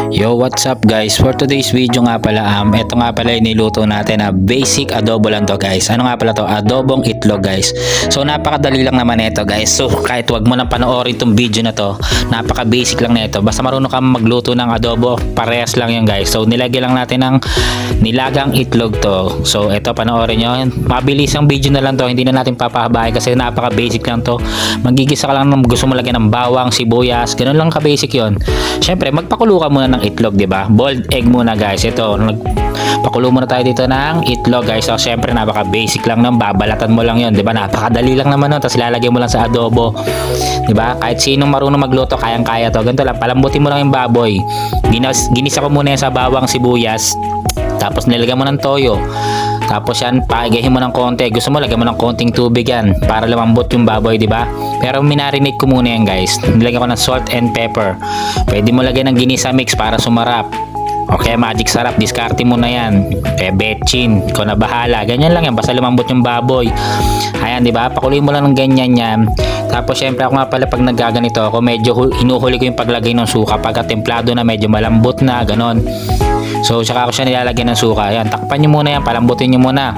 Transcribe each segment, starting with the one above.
Yo, what's up guys? For today's video nga pala, ito nga pala niluto natin na basic adobo lang to guys. Ano nga pala to? Adobong itlog guys. So napakadali lang naman ito guys. So kahit wag mo nang panoorin tong video na to, napaka basic lang nito. Basta marunong ka magluto ng adobo, parehas lang yan guys. So nilagyan lang natin ng nilagang itlog to. So ito, panoorin nyo. Mabilis ang video na lang to, hindi na natin papahabain kasi napaka basic lang to. Magigisa ka lang ng gusto mo lagyan ng bawang, sibuyas, ganun lang ka basic yon. Syempre magpakulo ka muna ng itlog, 'di ba? Boiled egg muna guys. Ito, nagpakulo muna tayo dito ng itlog guys. So syempre napaka basic lang nang babalatan mo lang 'yon, 'di ba? Napakadali lang naman nun. Tapos ilalagay mo lang sa adobo. 'Di ba? Kahit sinong marunong magluto, kayang-kaya 'to. Ganito lang, palambutin mo lang yung baboy. Ginisa ko muna yan sa bawang, sibuyas. Tapos nilagyan mo ng toyo. Tapos yan, paigahin mo ng konti. Gusto mo, lagyan mo ng konting tubig yan para lumambot yung baboy, di ba? Pero minarinate ko muna yan guys. Nilagyan ko ng salt and pepper. Pwede mo lagyan ng ginisa mix para sumarap. Okay, magic sarap, diskarte mo na yan. Kaya betchin, ikaw na bahala. Ganyan lang yan, basta lumambot yung baboy. Ayan, di ba? Pakuloyin mo lang ng ganyan yan. Tapos syempre ako nga pala pag nagaganito ako, medyo hinuhuli ko yung paglagay ng suka. Pagka templado na, medyo malambot na, ganon. So saka ako siya nilalagyan ng suka. Ayan, takpan nyo muna yan, palambutin nyo muna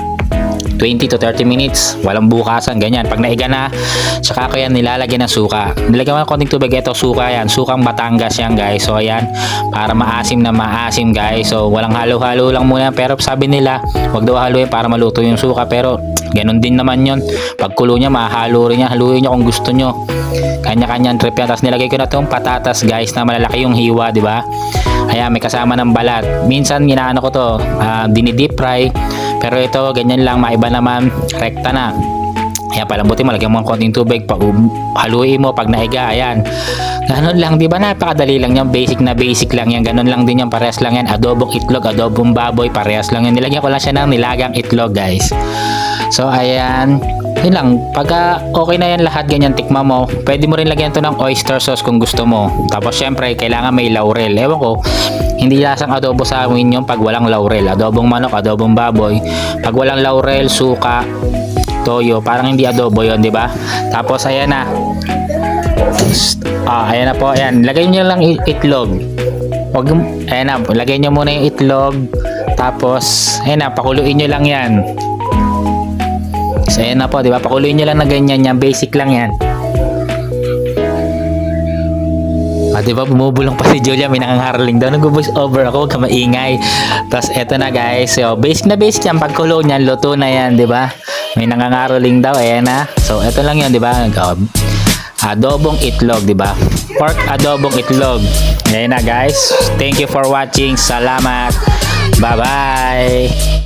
20 to 30 minutes, walang bukasan, ganyan. Pag naiga na, saka ko yan nilalagyan ng suka. Nilagyan ko ng konting tubig. Ito suka yan, sukang Batangas yan guys. So ayan, para maasim na maasim guys. So walang halo-halo lang muna. Pero sabi nila, wag daw haluin para maluto yung suka. Pero ganun din naman yun. Pag kulo niya, mahalo rin niya. Haluin niyo kung gusto nyo. Kanya-kanyang trip yan. Tapos nilagay ko na itong patatas guys, na malalaki yung hiwa, di ba? Ayan, may kasama ng balat. Minsan ginaano ko to, dinidip fry. Pero ito, ganyan lang, maiba naman, rekta na. Ayan, palambutin mo, lagyan mo ng konting tubig, haluin mo pag naiga. Ayan, ganon lang, di ba? Napakadali lang yan, basic na basic lang yan. Ganon lang din yan, parehas lang yan. Adobong itlog, adobong baboy, parehas lang yan. Nilagyan ko lang siya ng nilagang itlog guys. So ayan, yun lang. Pagka okay na yan lahat, ganyan, tikma mo. Pwede mo rin lagyan to ng oyster sauce kung gusto mo. Tapos syempre kailangan may laurel. Ewan ko, hindi lasang adobo sa amin yung pag walang laurel. Adobong manok, adobong baboy, pag walang laurel, suka, toyo, parang hindi adobo yon, di ba? Tapos ayan na. Ayan na po, ayan. Lagay niyo lang itlog. Ayan na, lagay niyo muna yung itlog. Tapos ayan na, pakuluin niyo lang yan. So ayan na po, di ba? Pakuluin nyo lang na ganyan yan. Basic lang yan. Di ba? Bumubulong pa si Julia. May nangangaroling daw. Nag-voice over ako. Huwag ka maingay. Tapos eto na guys. So basic na basic yan. Pagkulo niyan, luto na yan. Di ba? May nangangaroling daw. Ayan na. So eto lang yan. Di ba? Adobong itlog. Di ba? Pork adobong itlog. Ayan na guys. Thank you for watching. Salamat. Bye-bye.